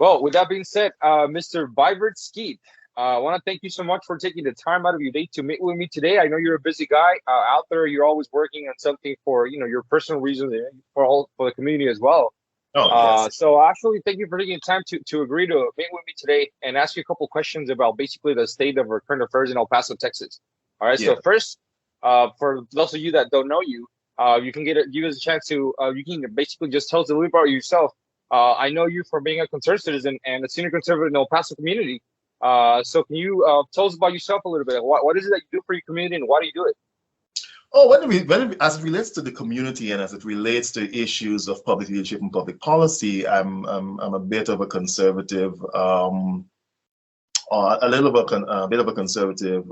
Well, with that being said, Mr. Vibert Skeete, I want to thank you so much for taking the time out of your day to meet with me today. I know you're a busy guy out there. You're always working on something for your personal reasons and for the community as well. Oh, yes. So actually, thank you for taking the time to agree to meet with me today and ask you a couple questions about basically the state of our current affairs in El Paso, Texas. All right. Yeah. So first, for those of you that don't know you, you can give us a chance to you can basically just tell us a little bit about yourself. I know you for being a concerned citizen and a senior conservative in the El Paso community. So can you tell us about yourself a little bit? What is it that you do for your community and why do you do it? Oh, as it relates to the community and as it relates to issues of public leadership and public policy, I'm a bit of a conservative, a bit of a conservative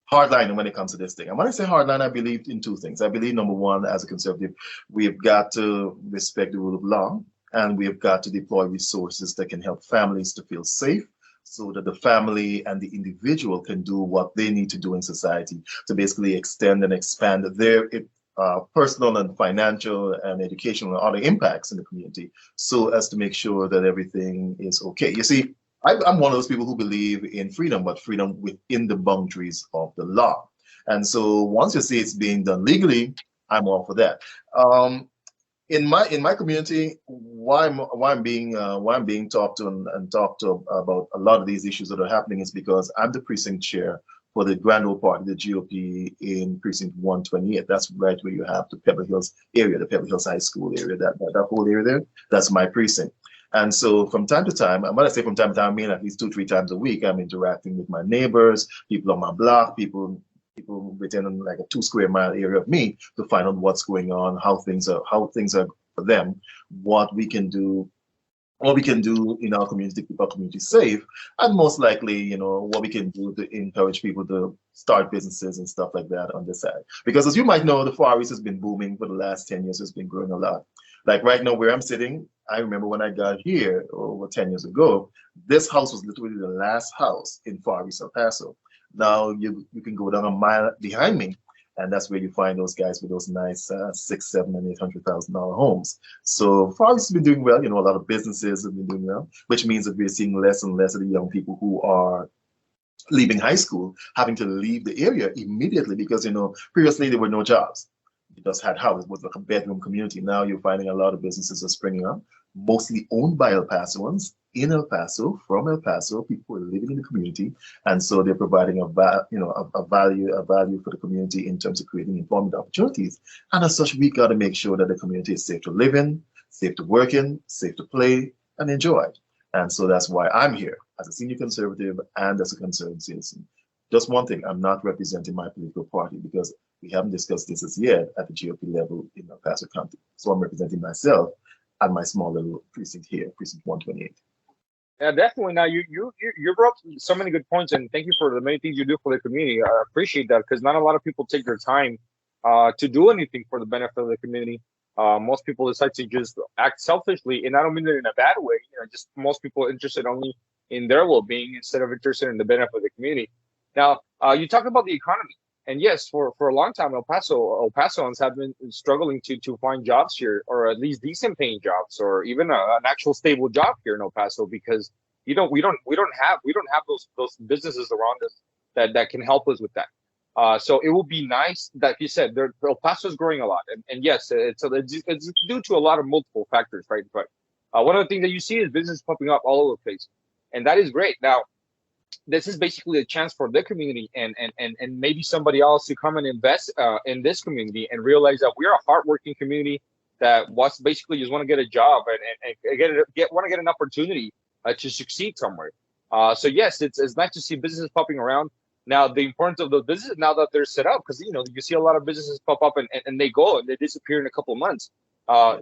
hardliner when it comes to this thing. And when I say hardline, I believe in two things. I believe, number one, as a conservative, we've got to respect the rule of law, and we've got to deploy resources that can help families to feel safe, so that the family and the individual can do what they need to do in society to basically extend and expand their personal and financial and educational and other impacts in the community, so as to make sure that everything is okay. You see, I'm one of those people who believe in freedom, but freedom within the boundaries of the law. And so once you see it's being done legally, I'm all for that. In my community, why I'm being talked to and talked to about a lot of these issues that are happening is because I'm the precinct chair for the Grand Old Party, the GOP in precinct 128. That's right where you have the Pebble Hills area, the Pebble Hills High School area, that whole area there. That's my precinct. And so from time to time, and when I say from time to time, I mean at least 2-3 times a week, I'm interacting with my neighbors, people on my block, people within like a 2-square-mile area of me to find out what's going on, how things are for them, what we can do in our community to keep our community safe, and most likely, what we can do to encourage people to start businesses and stuff like that on this side. Because as you might know, the Far East has been booming for the last 10 years. It's been growing a lot. Like right now where I'm sitting, I remember when I got here over 10 years ago, this house was literally the last house in Far East El Paso. Now you can go down a mile behind me, and that's where you find those guys with those nice $600,000, $700,000, and $800,000 homes. So Far East has been doing well. A lot of businesses have been doing well, which means that we're seeing less and less of the young people who are leaving high school having to leave the area immediately because, previously there were no jobs. You just had houses. It was like a bedroom community. Now you're finding a lot of businesses are springing up, mostly owned by El Pasoans in El Paso, from El Paso. People are living in the community, and so they're providing a value for the community in terms of creating employment opportunities. And as such, we got to make sure that the community is safe to live in, safe to work in, safe to play and enjoy. And so that's why I'm here as a senior conservative and as a concerned citizen. Just one thing, I'm not representing my political party because we haven't discussed this as yet at the GOP level in El Paso County. So I'm representing myself and my small little precinct here, precinct 128. Yeah, definitely. Now you brought up so many good points, and thank you for the many things you do for the community. I appreciate that because not a lot of people take their time to do anything for the benefit of the community. Most people decide to just act selfishly, and I don't mean it in a bad way. Just most people are interested only in their well-being instead of interested in the benefit of the community. Now, you talked about the economy, and yes, for a long time, El Pasoans have been struggling to find jobs here, or at least decent-paying jobs, or even an actual stable job here in El Paso, because we don't have those businesses around us that can help us with that. So it would be nice that you said El Paso is growing a lot, and yes, it's due to a lot of multiple factors, right? But one of the things that you see is business popping up all over the place, and that is great. Now, this is basically a chance for the community and maybe somebody else to come and invest in this community and realize that we're a hardworking community that basically just want to get a job and want to get an opportunity to succeed somewhere. So yes, it's nice to see businesses popping around. Now, the importance of those businesses now that they're set up, because you see a lot of businesses pop up and they go and they disappear in a couple of months.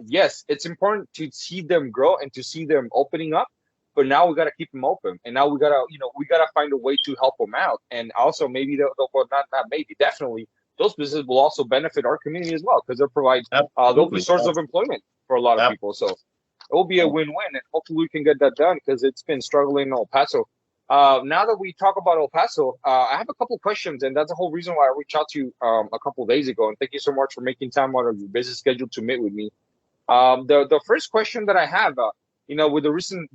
Yes, it's important to see them grow and to see them opening up. But now we got to keep them open, and now we gotta find a way to help them out. And also, maybe definitely, those businesses will also benefit our community as well because they'll provide they'll be source of employment for a lot of people. So it will be a win-win, and hopefully we can get that done because it's been struggling in El Paso. Now that we talk about El Paso, I have a couple of questions, and that's the whole reason why I reached out to you a couple of days ago. And thank you so much for making time out of your busy schedule to meet with me. The first question that I have. with the recent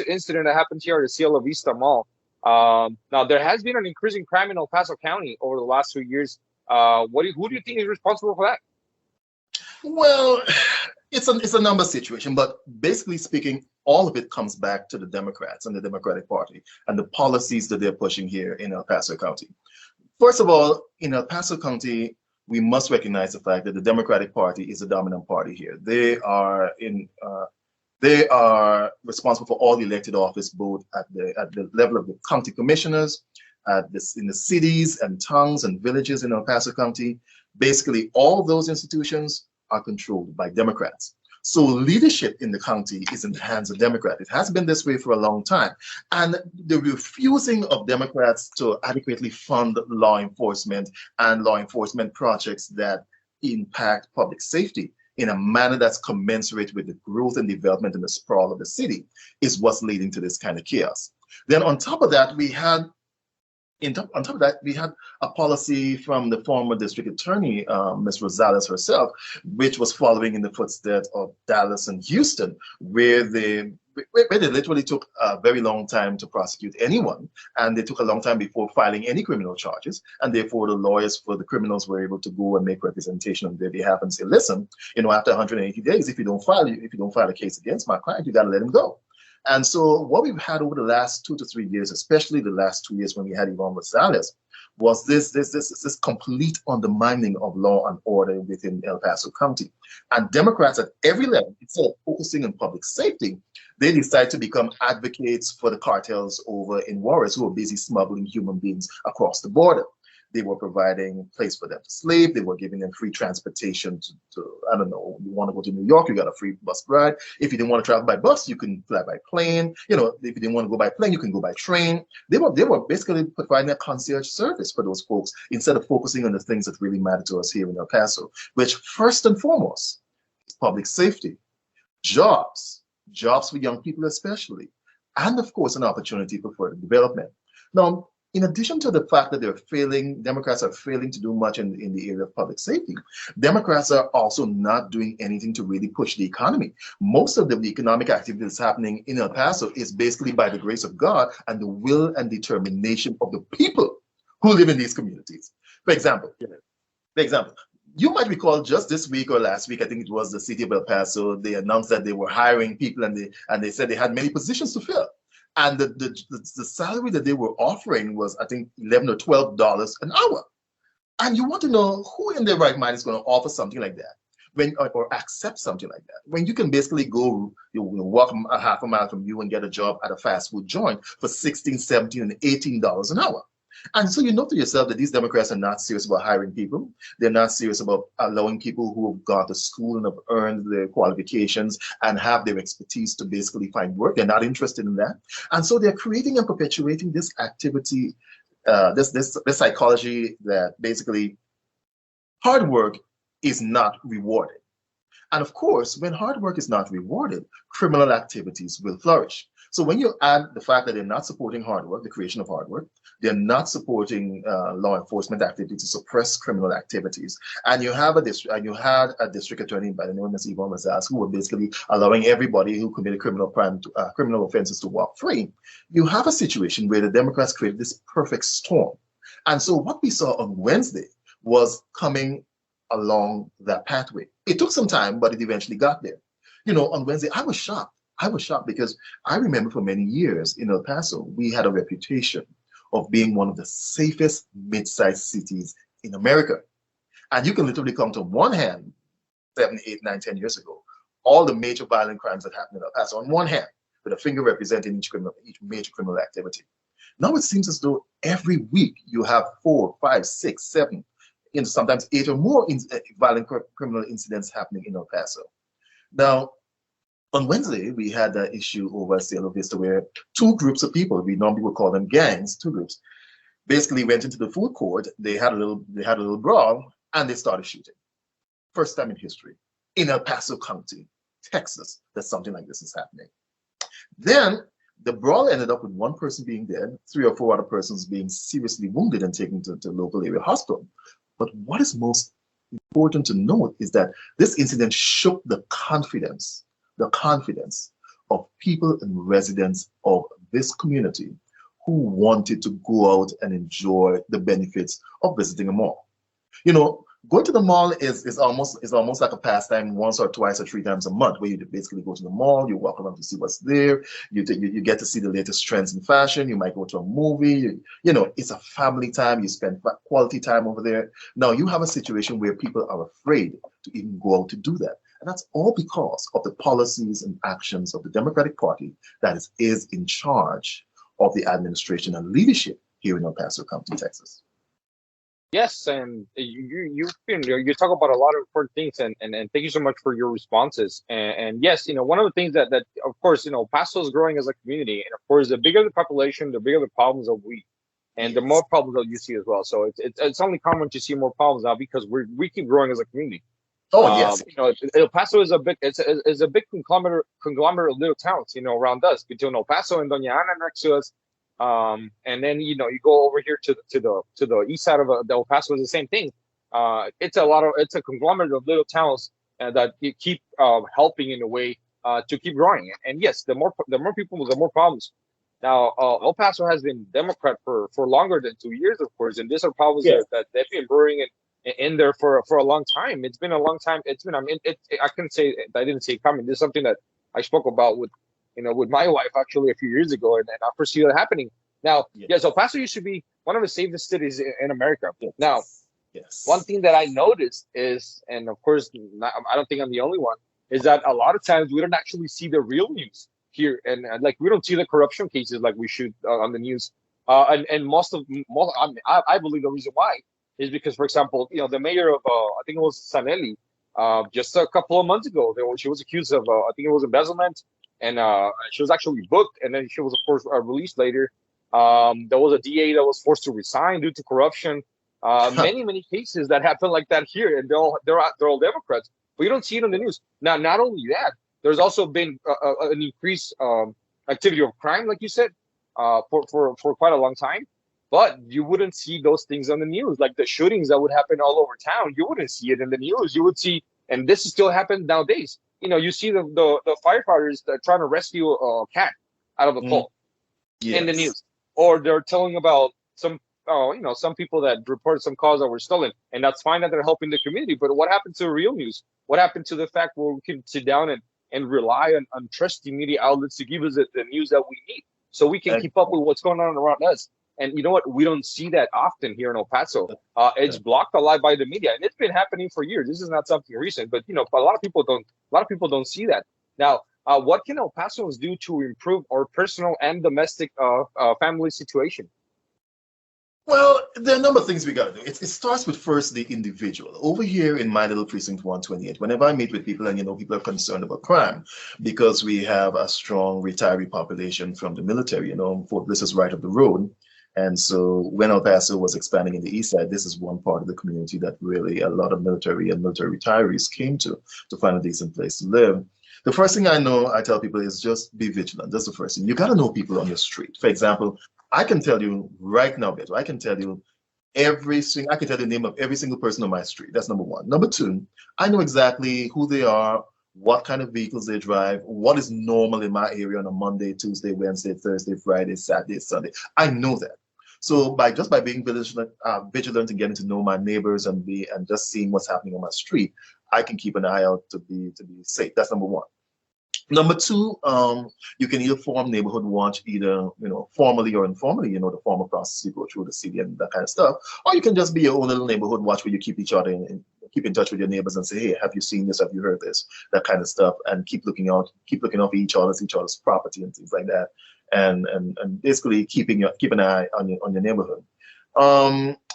incident that happened here at the Cielo Vista Mall. Now there has been an increasing crime in El Paso County over the last 2 years. Who do you think is responsible for that? Well, it's a number situation, but basically speaking, all of it comes back to the Democrats and the Democratic Party and the policies that they're pushing here in El Paso County. First of all, in El Paso County, we must recognize the fact that the Democratic Party is the dominant party here. They are responsible for all the elected office, both at the level of the county commissioners, in the cities and towns and villages in El Paso County. Basically, all those institutions are controlled by Democrats. So leadership in the county is in the hands of Democrats. It has been this way for a long time. And the refusing of Democrats to adequately fund law enforcement and law enforcement projects that impact public safety in a manner that's commensurate with the growth and development and the sprawl of the city is what's leading to this kind of chaos. Then on top of that, we had a policy from the former district attorney, Ms. Rosales herself, which was following in the footsteps of Dallas and Houston, where they literally took a very long time to prosecute anyone, and they took a long time before filing any criminal charges, and therefore the lawyers for the criminals were able to go and make representation on their behalf and say, listen, after 180 days, if you don't file a case against my client, you got to let him go. And so what we've had over the last 2 to 3 years, especially the last 2 years when we had Yvonne Rosales, was this complete undermining of law and order within El Paso County. And Democrats at every level, instead of focusing on public safety, they decide to become advocates for the cartels over in Juarez who are busy smuggling human beings across the border. They were providing a place for them to sleep. They were giving them free transportation to I don't know, you want to go to New York, you got a free bus ride. If you didn't want to travel by bus, you can fly by plane. If you didn't want to go by plane, you can go by train. They were basically providing a concierge service for those folks instead of focusing on the things that really matter to us here in El Paso, which first and foremost is public safety, jobs for young people especially, and of course an opportunity for further development. Now, in addition to the fact that Democrats are failing to do much in the area of public safety, Democrats are also not doing anything to really push the economy. Most of the economic activity that's happening in El Paso is basically by the grace of God and the will and determination of the people who live in these communities. For example, you might recall just this week or last week, I think it was the city of El Paso, they announced that they were hiring people and they said they had many positions to fill. And the salary that they were offering was, I think, $11 or $12 an hour. And you want to know who in their right mind is going to offer something like that, or accept something like that, when you can basically go, walk a half a mile from you and get a job at a fast food joint for $16, $17, and $18 an hour. And so you know to yourself that these Democrats are not serious about hiring people. They're not serious about allowing people who have gone to school and have earned their qualifications and have their expertise to basically find work. They're not interested in that. And so they're creating and perpetuating this activity, this psychology that basically hard work is not rewarded. And of course, when hard work is not rewarded, criminal activities will flourish. So when you add the fact that they're not supporting hard work, the creation of hard work, they're not supporting law enforcement activity to suppress criminal activities, and you had a district attorney by the name of Yvonne Rosales who were basically allowing everybody who committed criminal offenses to walk free, you have a situation where the Democrats created this perfect storm. And so what we saw on Wednesday was coming along that pathway. It took some time, but it eventually got there. On Wednesday, I was shocked. Because I remember for many years in El Paso, we had a reputation of being one of the safest mid-sized cities in America. And you can literally come to one hand, 7, 8, 9, 10 years ago, all the major violent crimes that happened in El Paso on one hand, with a finger representing each major criminal activity. Now it seems as though every week you have 4, 5, 6, 7, sometimes 8 or more violent criminal incidents happening in El Paso. Now, on Wednesday, we had an issue over Cielo Vista where 2 groups of people, we normally would call them gangs, 2 groups, basically went into the food court. They had a little brawl and they started shooting. First time in history in El Paso County, Texas, that something like this is happening. Then the brawl ended up with 1 person being dead, 3 or 4 other persons being seriously wounded and taken to local area hospital. But what is most important to note is that this incident shook the confidence of people and residents of this community who wanted to go out and enjoy the benefits of visiting a mall. You know, going to the mall is almost like a pastime once or twice or three times a month, where you basically go to the mall, you walk around to see what's there, you get to see the latest trends in fashion, you might go to a movie, you know, it's a family time, you spend quality time over there. Now you have a situation where people are afraid to even go out to do that. And that's all because of the policies and actions of the Democratic Party that is in charge of the administration and leadership here in El Paso County, Texas. Yes, and you talk about a lot of important things, and thank you so much for your responses. And yes, you know, one of the things that of course, you know, Paso is growing as a community, and of course, the bigger the population, the bigger the problems that and the more problems that you see as well. So it's only common to see more problems now because we keep growing as a community. Oh yes, you know, El Paso is a big conglomerate of little towns, you know, around us, between El Paso and Doña Ana next to us. And then, you know, you go over here to the east side of El Paso, is the same thing. It's a conglomerate of little towns that you keep helping in a way to keep growing. And yes, the more people, the more problems. Now, El Paso has been Democrat for longer than 2 years, of course, and these are problems that they've been brewing in there for a long time. It's been a long time. I mean, I can say I didn't see it coming. This is something that I spoke about with my wife actually a few years ago, and I foresee that happening. Now, yes, El Paso used to be one of the safest cities in America. Now, one thing that I noticed is, and of course, I don't think I'm the only one, is that a lot of times we don't actually see the real news here, and like we don't see the corruption cases like we should on the news. And I believe the reason why is because, for example, you know, the mayor of I think it was Sanelli, just a couple of months ago, she was accused of I think it was embezzlement. And she was actually booked, and then she was, of course, released later. There was a DA that was forced to resign due to corruption. Many cases that happen like that here, and they're all Democrats. But you don't see it on the news. Now, not only that, there's also been an increased activity of crime, like you said, for quite a long time. But you wouldn't see those things on the news, like the shootings that would happen all over town. You wouldn't see it in the news. You would see, and this still happens nowadays. You know, you see the firefighters that are trying to rescue a cat out of a pole in the news, or they're telling about some people that reported some cars that were stolen, and that's fine that they're helping the community. But what happened to the real news? What happened to the fact where we can sit down and rely on trusty media outlets to give us the news that we need, so we can keep up with what's going on around us? And you know what? We don't see that often here in El Paso. It's blocked a lot by the media, and it's been happening for years. This is not something recent, but you know, a lot of people don't see that. Now, what can El Pasoans do to improve our personal and domestic family situation? Well, there are a number of things we got to do. It starts with first the individual. Over here in my little precinct 128, whenever I meet with people, and you know, people are concerned about crime because we have a strong retiree population from the military. You know, Fort Bliss is right up the road. And so when El Paso was expanding in the east side, this is one part of the community that really a lot of military and military retirees came to find a decent place to live. The first thing I tell people is just be vigilant. That's the first thing. You got to know people on your street. For example, I can tell you right now, Beto, I can tell you the name of every single person on my street. That's number one. Number two, I know exactly who they are, what kind of vehicles they drive, what is normal in my area on a Monday, Tuesday, Wednesday, Thursday, Friday, Saturday, Sunday. I know that. So by being vigilant and getting to know my neighbors and just seeing what's happening on my street, I can keep an eye out to be safe. That's number one. Number two, you can either form neighborhood watch, either formally or informally, the formal process you go through the city and that kind of stuff, or you can just be your own little neighborhood watch where you keep each other and keep in touch with your neighbors and say, hey, have you seen this? Have you heard this? That kind of stuff, and keep looking out for each other's property and things like that, and basically keep an eye on your neighborhood.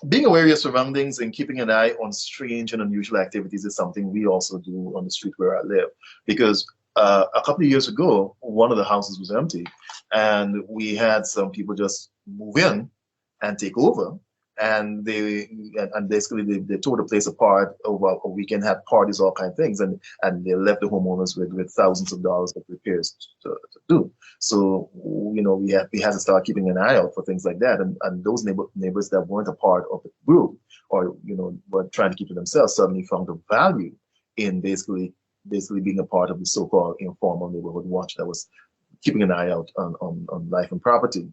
Being aware of your surroundings and keeping an eye on strange and unusual activities is something we also do on the street where I live, because a couple of years ago, one of the houses was empty, and we had some people just move in and take over, and they tore the place apart over a weekend, had parties, all kinds of things, and they left the homeowners with thousands of dollars of repairs to do. So we had to start keeping an eye out for things like that, and those neighbors that weren't a part of the group or were trying to keep to themselves suddenly found the value in basically basically being a part of the so-called informal neighborhood watch that was keeping an eye out on life and property.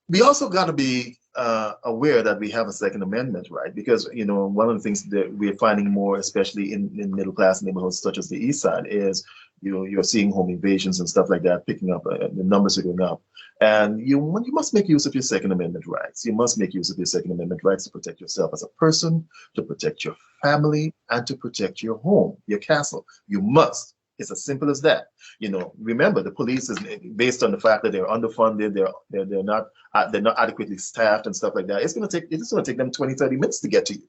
We also got to be aware that we have a Second Amendment, right? Because, you know, one of the things that we're finding more, especially in middle class neighborhoods such as the East Side, is you're seeing home invasions and stuff like that picking up. The numbers are going up, and you must make use of your Second Amendment rights. You must make use of your Second Amendment rights to protect yourself as a person, to protect your family, and to protect your home, your castle. You must. It's as simple as that. You know, remember, the police is based on the fact that they're underfunded, they're not adequately staffed and stuff like that. It's going to take them 20, 30 minutes to get to you.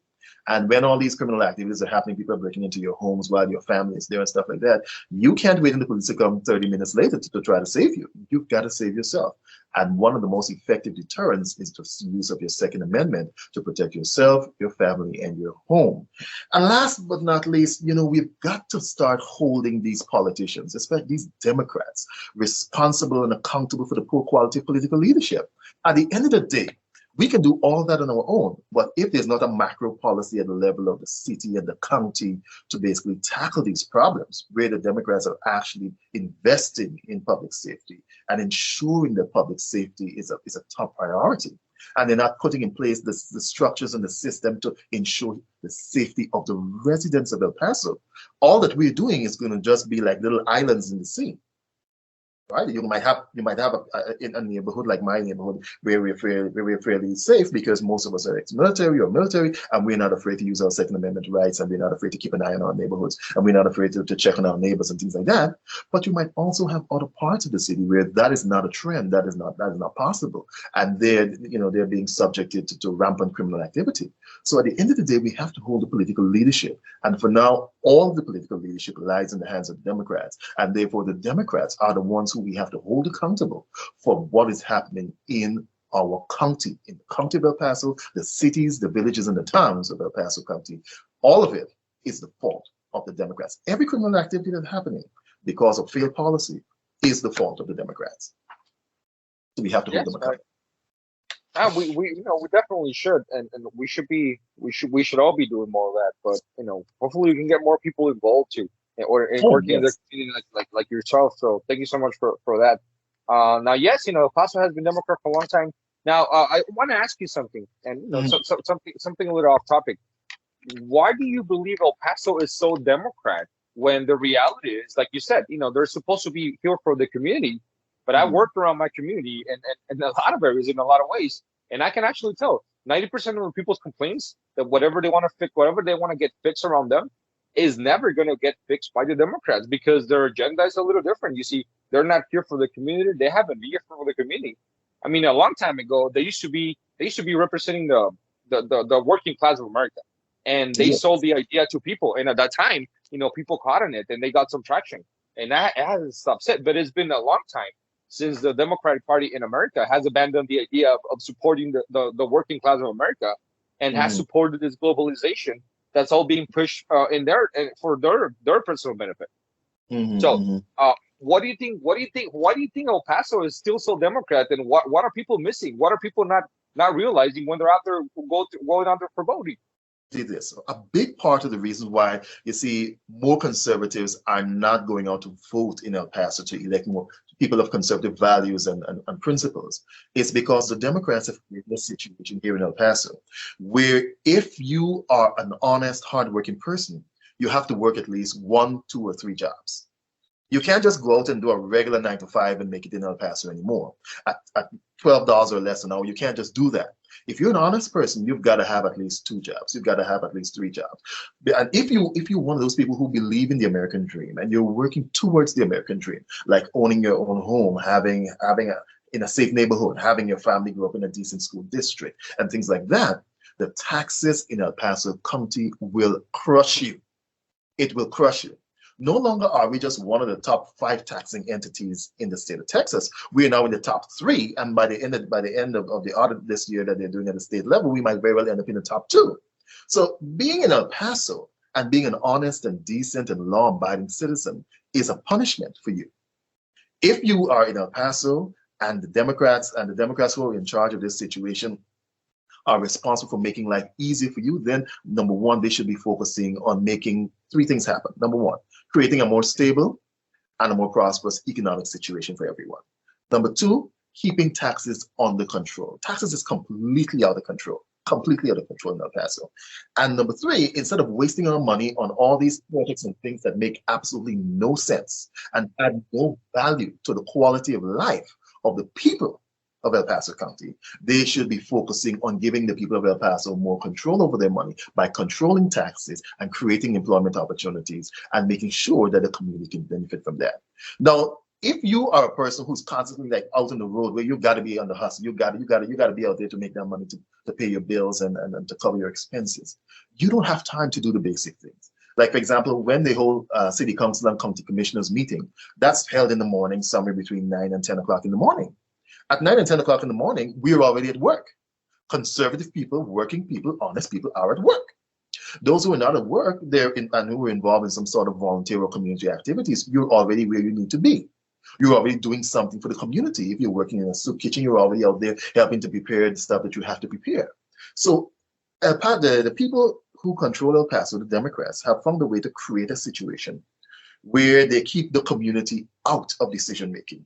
And when all these criminal activities are happening, people are breaking into your homes while your family is there and stuff like that, you can't wait for the police to come 30 minutes later to try to save you. You've got to save yourself. And one of the most effective deterrents is the use of your Second Amendment to protect yourself, your family, and your home. And last but not least, you know, we've got to start holding these politicians, especially these Democrats, responsible and accountable for the poor quality of political leadership. At the end of the day, we can do all that on our own, but if there's not a macro policy at the level of the city and the county to basically tackle these problems, where the Democrats are actually investing in public safety and ensuring that public safety is a top priority, and they're not putting in place the structures and the system to ensure the safety of the residents of El Paso, all that we're doing is going to just be like little islands in the sea. Right, you might have in a neighborhood like my neighborhood where we're fairly safe because most of us are ex-military or military, and we're not afraid to use our Second Amendment rights, and we're not afraid to keep an eye on our neighborhoods, and we're not afraid to check on our neighbors and things like that. But you might also have other parts of the city where that is not a trend, that is not possible, and they're being subjected to rampant criminal activity. So at the end of the day, we have to hold the political leadership, and for now, all the political leadership lies in the hands of the Democrats, and therefore the Democrats are the ones who we have to hold accountable for what is happening in our county, in the county of El Paso, the cities, the villages, and the towns of El Paso County. All of it is the fault of the Democrats. Every criminal activity that's happening because of failed policy is the fault of the Democrats. So we have to hold them accountable. We definitely should, and we should all be doing more of that. But hopefully we can get more people involved too, working in their community like yourself. So thank you so much for that. Now, yes, El Paso has been Democrat for a long time. Now, I want to ask you something, and something a little off topic. Why do you believe El Paso is so Democrat when the reality is, like you said, they're supposed to be here for the community? But I worked around my community and in a lot of areas, in a lot of ways, and I can actually tell 90% of the people's complaints that whatever they want to fix, whatever they want to get fixed around them, is never going to get fixed by the Democrats because their agenda is a little different. You see, they're not here for the community. They haven't been here for the community. I mean, a long time ago, they used to be representing the working class of America, and they sold the idea to people. And at that time, people caught on it and they got some traction, and that hasn't stopped. But it's been a long time since the Democratic Party in America has abandoned the idea of supporting the working class of America and has supported this globalization that's all being pushed for their personal benefit. What do you think? Why do you think El Paso is still so Democrat? And what are people missing? What are people not realizing when they're out there going out there for voting? This a big part of the reason why you see more conservatives are not going out to vote in El Paso to elect more people of conservative values and principles is because the Democrats have created a situation here in El Paso where if you are an honest, hardworking person, you have to work at least 1, 2, or 3 jobs. You can't just go out and do a regular 9 to 5 and make it in El Paso anymore. At $12 or less an hour, you can't just do that. If you're an honest person, you've got to have at least 2 jobs. You've got to have at least 3 jobs. And if you're one of those people who believe in the American dream and you're working towards the American dream, like owning your own home, having in a safe neighborhood, having your family grow up in a decent school district, and things like that, the taxes in El Paso County will crush you. It will crush you. No longer are we just one of the top 5 taxing entities in the state of Texas. We are now in the top 3, and by the end of the audit this year that they're doing at the state level, we might very well end up in the top 2. So being in El Paso and being an honest and decent and law-abiding citizen is a punishment for you. If you are in El Paso and the Democrats who are in charge of this situation are responsible for making life easy for you, then number one, they should be focusing on making three things happen. Number one, creating a more stable and a more prosperous economic situation for everyone. Number two, keeping taxes under control. Taxes is completely out of control, completely out of control in El Paso. And number three, instead of wasting our money on all these projects and things that make absolutely no sense and add no value to the quality of life of the people of El Paso County, they should be focusing on giving the people of El Paso more control over their money by controlling taxes and creating employment opportunities and making sure that the community can benefit from that. Now, if you are a person who's constantly like out on the road where you got to be on the hustle, you got to be out there to make that money to pay your bills and to cover your expenses, you don't have time to do the basic things. Like, for example, when the whole city council and county commissioners meeting, that's held in the morning, somewhere between 9 and 10 o'clock in the morning. At 9 and 10 o'clock in the morning, we're already at work. Conservative people, working people, honest people are at work. Those who are not at work, and who are involved in some sort of volunteer or community activities, you're already where you need to be. You're already doing something for the community. If you're working in a soup kitchen, you're already out there helping to prepare the stuff that you have to prepare. So the people who control El Paso, the Democrats, have found a way to create a situation where they keep the community out of decision making.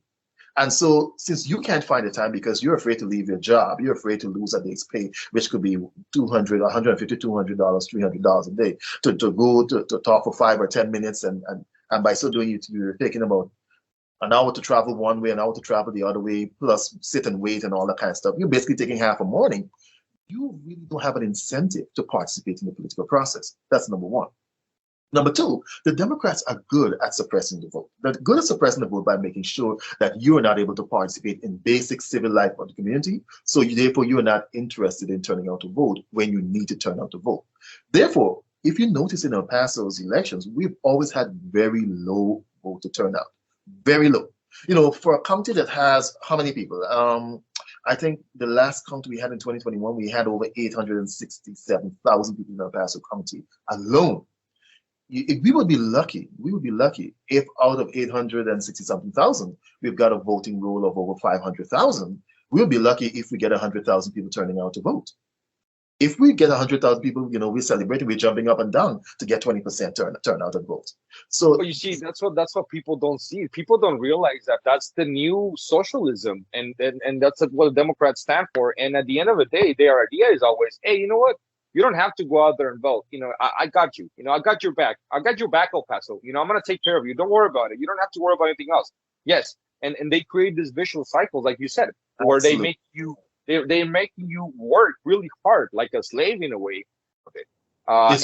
And so since you can't find the time because you're afraid to leave your job, you're afraid to lose a day's pay, which could be $200, $150, $200, $300 a day, to go to talk for 5 or 10 minutes. And by so doing, you're taking about an hour to travel one way, an hour to travel the other way, plus sit and wait and all that kind of stuff. You're basically taking half a morning. You really don't have an incentive to participate in the political process. That's number one. Number two, the Democrats are good at suppressing the vote. They're good at suppressing the vote by making sure that you are not able to participate in basic civil life of the community. So therefore, you are not interested in turning out to vote when you need to turn out to vote. Therefore, if you notice in El Paso's elections, we've always had very low voter turnout, very low. You know, for a county that has how many people? I think the last county we had in 2021, we had over 867,000 people in El Paso County alone. We would be lucky if out of 860 something thousand, we've got a voting roll of over 500,000. We'll be lucky if we get 100,000 people turning out to vote. If we get 100,000 people, you know, we're celebrating, we're jumping up and down to get 20% turnout and vote. So well, you see, that's what people don't see. People don't realize that that's the new socialism, and that's what the Democrats stand for. And at the end of the day, their idea is always, hey, you know what? You don't have to go out there and vote. You know, I got you. You know, I got your back. I got your back, El Paso. You know, I'm going to take care of you. Don't worry about it. You don't have to worry about anything else. Yes. And they create this vicious cycle, like you said, where they make you, they're making you work really hard, like a slave in a way. Okay.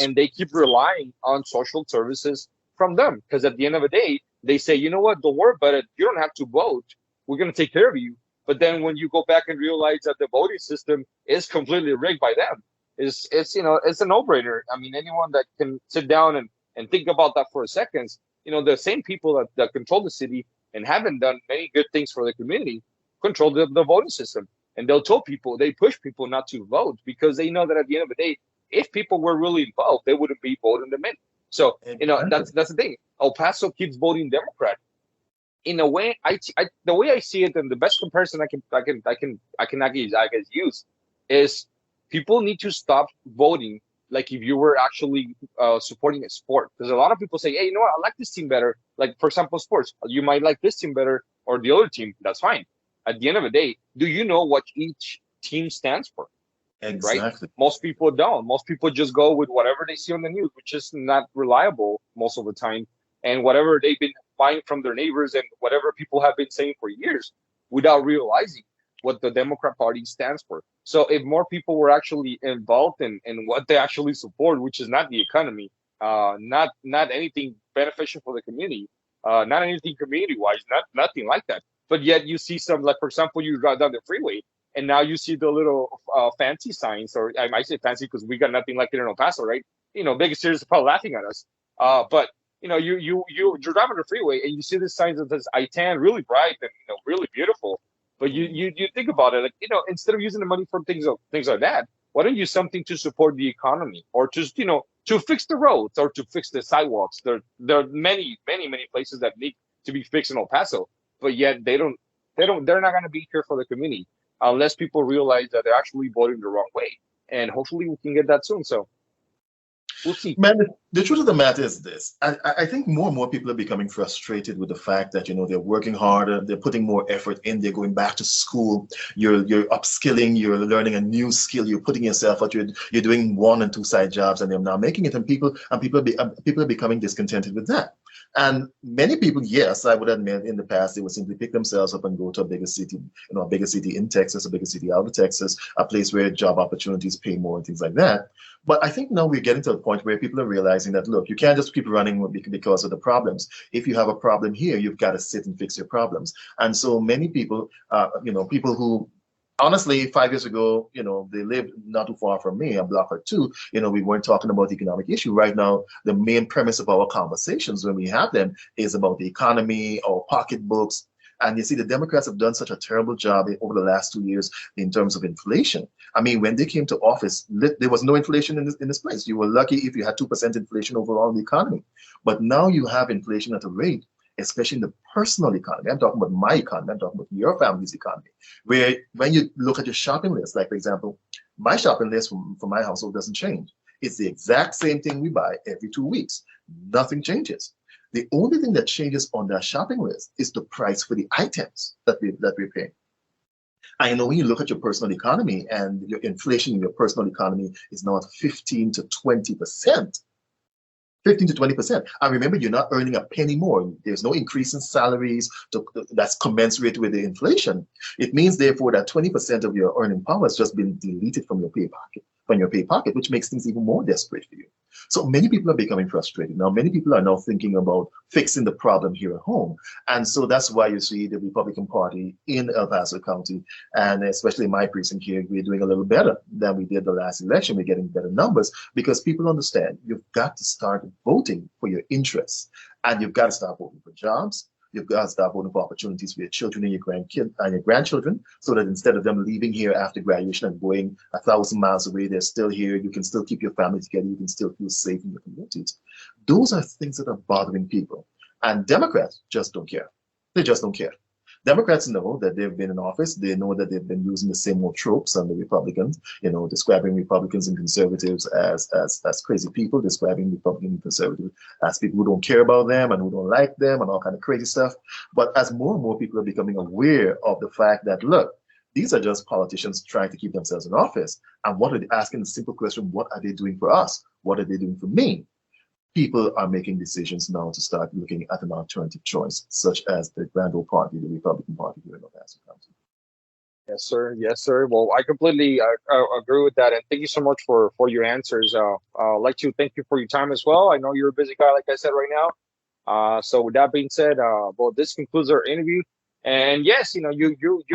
And they keep relying on social services from them. Because at the end of the day, they say, you know what, don't worry about it. You don't have to vote. We're going to take care of you. But then when you go back and realize that the voting system is completely rigged by them, it's you know, it's a no-brainer. I mean, anyone that can sit down and think about that for a second, you know, the same people that control the city and haven't done many good things for the community control the voting system. And they'll tell people, they push people not to vote because they know that at the end of the day, if people were really involved, they wouldn't be voting them in. So, you know, that's the thing. El Paso keeps voting Democrat. In a way, the way I see it, and the best comparison I can use is people need to stop voting like if you were actually supporting a sport. Because a lot of people say, hey, you know what, I like this team better. Like, for example, sports. You might like this team better or the other team. That's fine. At the end of the day, do you know what each team stands for? Exactly. Right? Most people don't. Most people just go with whatever they see on the news, which is not reliable most of the time. And whatever they've been buying from their neighbors and whatever people have been saying for years without realizing what the Democrat Party stands for. So if more people were actually involved in what they actually support, which is not the economy, not anything beneficial for the community, not anything community-wise, nothing like that. But yet you see some, like, for example, you drive down the freeway and now you see the little fancy signs, or I might say fancy because we got nothing like it in El Paso, right? You know, Vegas is probably laughing at us. But you know, you're driving the freeway and you see this sign that says I-10, really bright and, you know, really beautiful. But you think about it, like, you know, instead of using the money for things like that, why don't you use something to support the economy, or just, you know, to fix the roads or to fix the sidewalks? There are many places that need to be fixed in El Paso, but yet they're not going to be here for the community unless people realize that they're actually voting the wrong way. And hopefully we can get that soon. So We'll see. Man, the truth of the matter is this. I think more and more people are becoming frustrated with the fact that, they're working harder, they're putting more effort in, they're going back to school, you're upskilling, you're learning a new skill, you're putting yourself out, you're doing 1 and 2 side jobs, and they're now making it, and people are becoming discontented with that. And many people, yes, I would admit in the past, they would simply pick themselves up and go to a bigger city, a bigger city in Texas, a bigger city out of Texas, a place where job opportunities pay more and things like that. But I think now we're getting to a point where people are realizing that, look, you can't just keep running because of the problems. If you have a problem here, you've got to sit and fix your problems. And so many people, people who honestly, 5 years ago, they lived not too far from me, a block or two. We weren't talking about the economic issue. Right now, the main premise of our conversations when we have them is about the economy or pocketbooks. And you see, the Democrats have done such a terrible job over the last 2 years in terms of inflation. I mean, when they came to office, there was no inflation in this place. You were lucky if you had 2% inflation overall in the economy. But now you have inflation at a rate, especially in the personal economy. I'm talking about my economy. I'm talking about your family's economy, where when you look at your shopping list, like, for example, my shopping list for my household doesn't change. It's the exact same thing we buy every 2 weeks. Nothing changes. The only thing that changes on that shopping list is the price for the items that we're paying. And when you look at your personal economy and your inflation in your personal economy is now at 15 to 20%. 15 to 20%. And remember, you're not earning a penny more. There's no increase in salaries that's commensurate with the inflation. It means, therefore, that 20% of your earning power has just been deleted from your pay pocket, which makes things even more desperate for you. So many people are becoming frustrated. Now, many people are now thinking about fixing the problem here at home. And so that's why you see the Republican Party in El Paso County, and especially my precinct here, we're doing a little better than we did the last election. We're getting better numbers because people understand you've got to start voting for your interests, and you've got to start voting for jobs. You've got to start voting for opportunities for your children and your grandchildren, so that instead of them leaving here after graduation and going 1,000 miles away, they're still here. You can still keep your family together. You can still feel safe in your communities. Those are things that are bothering people. And Democrats just don't care. They just don't care. Democrats know that they've been in office. They know that they've been using the same old tropes on the Republicans, describing Republicans and conservatives as crazy people, describing Republicans and conservatives as people who don't care about them and who don't like them and all kind of crazy stuff. But as more and more people are becoming aware of the fact that, look, these are just politicians trying to keep themselves in office. And what are they asking the simple question, what are they doing for us? What are they doing for me? People are making decisions now to start looking at an alternative choice, such as the Grand Old Party, the Republican Party here in El Paso County. Yes, sir. Yes, sir. Well, I completely agree with that, and thank you so much for your answers. I'd like to thank you for your time as well. I know you're a busy guy, like I said right now. So with that being said, well, this concludes our interview. And yes, you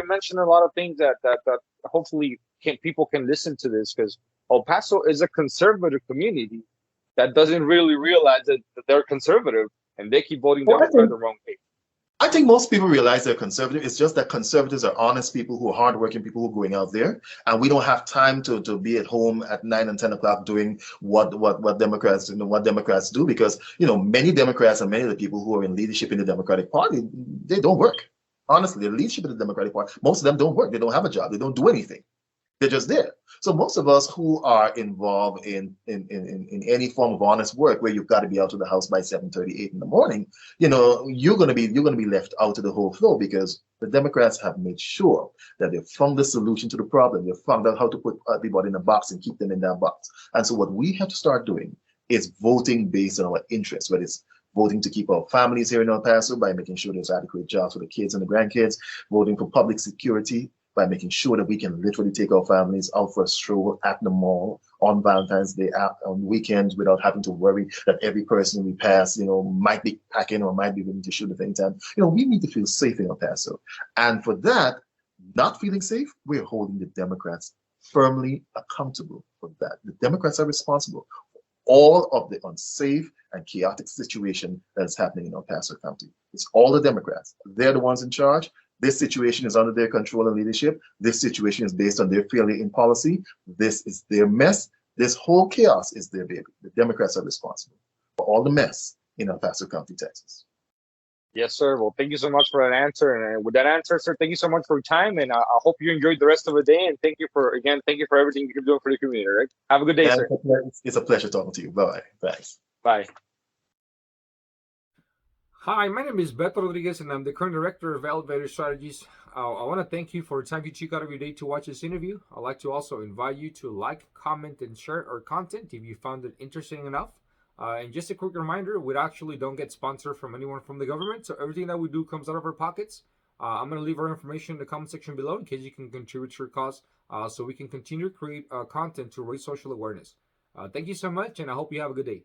mentioned a lot of things that hopefully people can listen to this, because El Paso is a conservative community that doesn't really realize that they're conservative, and they keep voting down the wrong way. I think most people realize they're conservative. It's just that conservatives are honest people who are hardworking people who are going out there, and we don't have time to be at home at 9 and 10 o'clock doing what Democrats do, because many Democrats and many of the people who are in leadership in the Democratic Party, they don't work. Honestly, the leadership of the Democratic Party, most of them don't work. They don't have a job. They don't do anything. They're just there. So most of us who are involved in any form of honest work, where you've got to be out of the house by 7:30, 8 in the morning, you're gonna be left out of the whole flow, because the Democrats have made sure that they've found the solution to the problem. They've found out how to put everybody in a box and keep them in that box. And so what we have to start doing is voting based on our interests, whether it's voting to keep our families here in El Paso by making sure there's adequate jobs for the kids and the grandkids, voting for public security by making sure that we can literally take our families out for a stroll at the mall on Valentine's Day, on weekends, without having to worry that every person we pass, might be packing or might be willing to shoot at any time. We need to feel safe in El Paso. And for that, not feeling safe, we're holding the Democrats firmly accountable for that. The Democrats are responsible for all of the unsafe and chaotic situation that is happening in El Paso County. It's all the Democrats. They're the ones in charge. This situation is under their control and leadership. This situation is based on their failure in policy. This is their mess. This whole chaos is their baby. The Democrats are responsible for all the mess in El Paso County, Texas. Yes, sir. Well, thank you so much for that answer. And with that answer, sir, thank you so much for your time. And I hope you enjoyed the rest of the day. And thank you for, again, thank you for everything you keep doing for the community, right? Have a good day, Yeah, sir. it's a pleasure talking to you. Bye. Thanks. Bye. Hi, my name is Beto Rodriguez, and I'm the current director of Elevated Strategies. I want to thank you for the time you took out of your day to watch this interview. I'd like to also invite you to like, comment, and share our content if you found it interesting enough. And just a quick reminder, we actually don't get sponsored from anyone from the government, so everything that we do comes out of our pockets. I'm going to leave our information in the comment section below in case you can contribute to your cause so we can continue to create content to raise social awareness. Thank you so much, and I hope you have a good day.